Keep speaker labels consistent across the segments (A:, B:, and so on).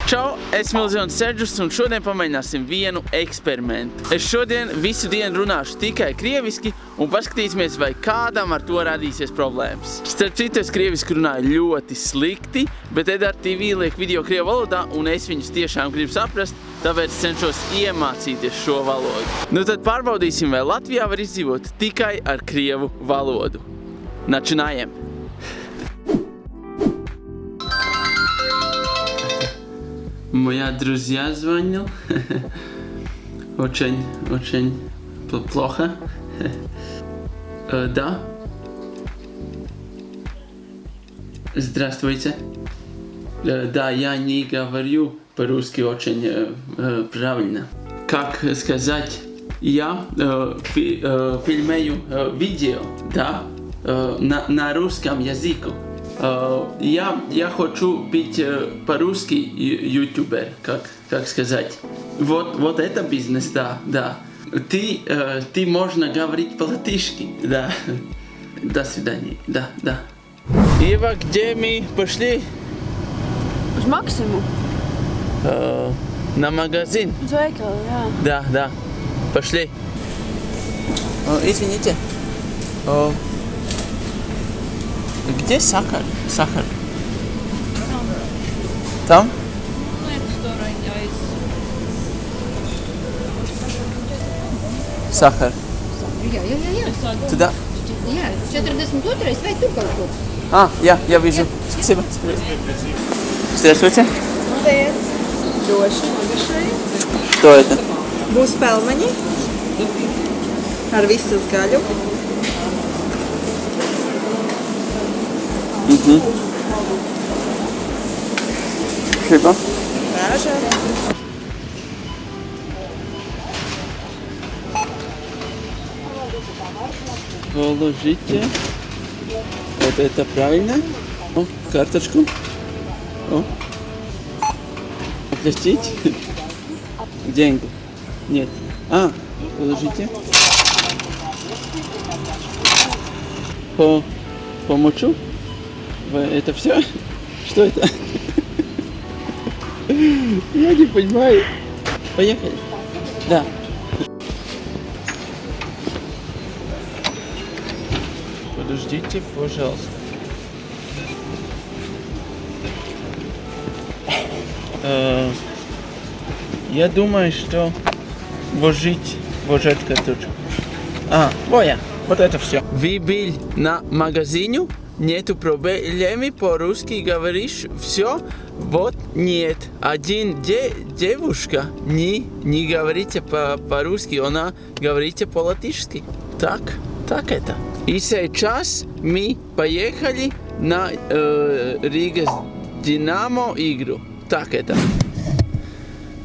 A: Čau, es Milzons Serģus un šodien pamēģināsim vienu eksperimentu. Es šodien visu dienu runāšu tikai krieviski un paskatīsimies, vai kādam ar to radīsies problēmas. Starp citu, es krieviski runāju ļoti slikti, bet Edart TV liek video krievu valodā un es viņus tiešām gribu saprast, tāpēc cenšos iemācīties šo valodu. Nu tad pārbaudīsim, vai Latvijā var izdzīvot tikai ar krievu valodu. Начинаем! Моя друзья звонил. Очень плохо. Да. Здравствуйте. Да, я не говорю по-русски очень правильно. Как сказать, я фильмею видео, да, на русском языке. Я хочу быть по-русски ютубер, как сказать. Вот это бизнес, да. Ты можно говорить по-латышски, да. До свидания, да. Ива, где мы пошли?
B: Uz Maksimu.
A: На магазин.
B: Uz veikalu, jā.
A: Да. Пошли. Извините. Где сахар? Там? Сахар.
C: Jā.
A: Туда?
C: Jā, 42. vai tur kaut kur?
A: Я вижу. Спасибо. Здравствуйте.
D: Paldies! Droši nogašai.
A: Что это?
D: Būs pelmeņi ar visas gaļu.
A: Спасибо.
D: Рāža.
A: Положите. Вот это правильно. Карточку. Оплатить. Деньги. Нет. Положите. Помочу? Это все? Что это? Я не понимаю. Поехали. Да. Подождите, пожалуйста. Я думаю, что вложить карточку. Вот это все. Вы были на магазине? Нету проблемы, по-русски говоришь все? Вот нет. Один девушка не говорите по-русски, она говорите по-латышски. Так это. И сейчас мы поехали на Рига Динамо игру. Так это.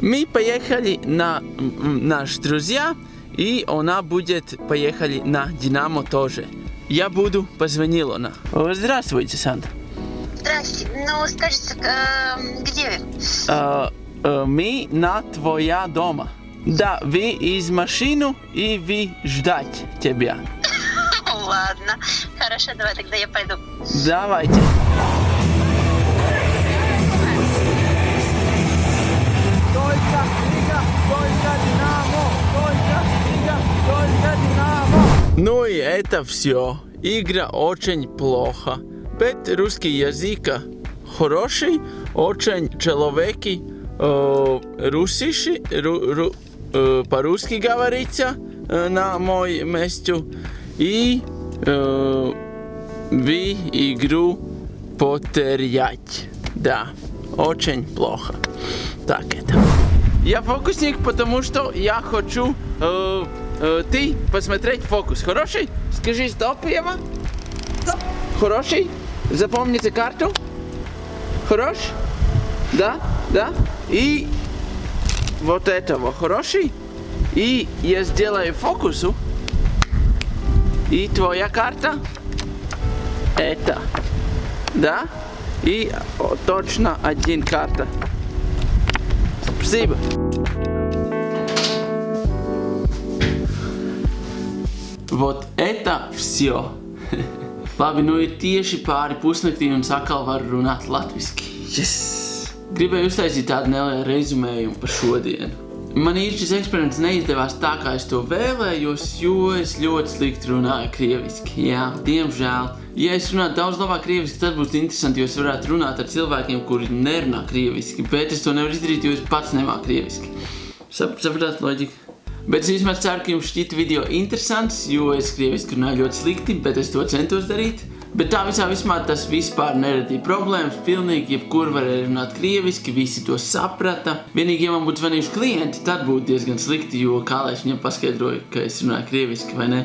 A: Мы поехали на наши друзья, и она будет поехали на Динамо тоже. Я буду позвонил она. Здравствуйте, Сандра.
E: Здрасте. Ну, скажите, где вы?
A: Мы на твоя дома. Да, вы из машины, и вы ждать тебя.
E: Ладно. Хорошо, давай тогда я пойду.
A: Давайте. Ну и это все. Игра очень плохо. Bet русский язык хороший, очень человеки по-русски говорится на мой месте. И вы игру потерять. Да, очень плохо. Так это. Я фокусник, потому что я хочу ты посмотреть фокус. Хороший? Скажи стоп, Ева.
D: Стоп.
A: Хороший? Запомните карту. Хорош? Да. И вот этого. Хороший? И я сделаю фокусу. И твоя карта. Это. Да? И точно один карта. Спасибо. Вот это все. Labi, nu ir tieši pāri pusnaktī un sakal var runāt latviski. Yes! gribēju uztaisīt tādu nelielu rezumējumu par šodienu. Man īsti šis eksperiments neizdevās tā, kā es to vēlējos, jo es ļoti slikti runāju krieviski. Jā, diemžēl. Ja es runātu daudz labāk krieviski, tad būtu interesanti, jo es varētu runāt ar cilvēkiem, kuri nerunā krieviski, bet es to nevaru izdarīt, jo es pats nemāku krieviski. Sapratāt loģiku? Bet es vismaz ceru, ka jums šķita video interesants, jo es krieviski runāju ļoti slikti, bet es to centos darīt. Bet tā vismā tas vispār neradīja problēmas, pilnīgi jebkur varēja runāt krieviski, visi to saprata. Vienīgi, ja man būtu zvanījuši klienti, tad būtu diezgan slikti, jo kā lai es viņam paskaidroju, ka es runāju krieviski, vai ne?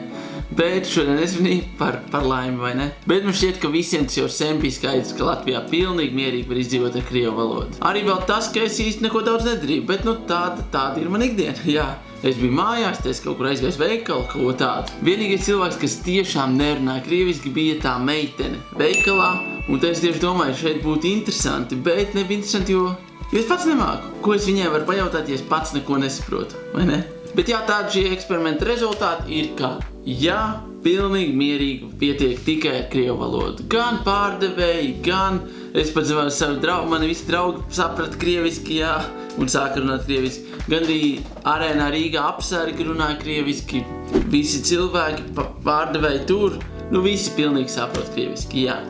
A: Bet šodien es runīju par laimi, vai ne? Bet man šķiet, ka visiem tas jau sen bija skaidrs, ka Latvijā pilnīgi mierīgi var izdzīvot ar krievu valodu. Arī vēl tas, ka es īsti neko daudz nedarīju, bet nu tāda ir man ikdiena, jā. Es biju mājās, es kaut kur aizgājis veikalu, kaut tādu. Vienīgais cilvēks, kas tiešām nerunāja krieviski, bija tā meitene veikalā. Un te es tieši domāju, šeit būtu interesanti, bet nebija interesanti, jo es pats nemāku. Ko es viņai varu pajautāt, ja es pats neko nesaprotu, vai ne? Bet jā, tāda šī eksperimenta rezultāti ir, ka jā, pilnīgi mierīgi pietiek tikai ar krievu valodu. Gan pārdevēji, gan es pat zvanīju savu draugu, mani visi draugi saprata krieviski, jā, un sāka runāt krieviski. Gan arī arēnā Rīgā apsargi runāja krieviski, visi cilvēki pārdevēji tur, nu visi pilnīgi saprot krieviski, jā.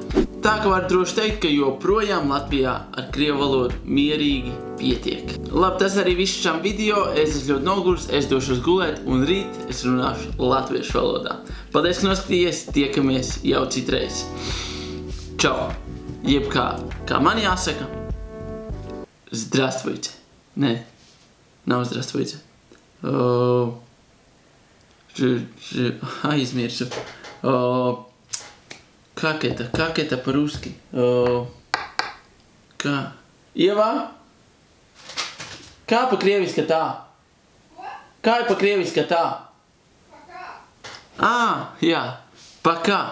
A: Tā ka var droši teikt, ka joprojām Latvijā ar krievu valodu mierīgi pietiek. Labi, tas arī viss šām video, es esmu ļoti noguris, es došos gulēt un rīt es runāšu latviešu valodā. Paldies, ka noskatījies, tiekamies jau citreiz. Čau! Jeb kā man jāsaka, Здравствуйте. Nē, nav Здравствуйте. Aizmirsu. Как это по-русски? Kā? Ievā? Kā pa-krieviski tā? Kā ir pa-krieviski tā? Jā, пока.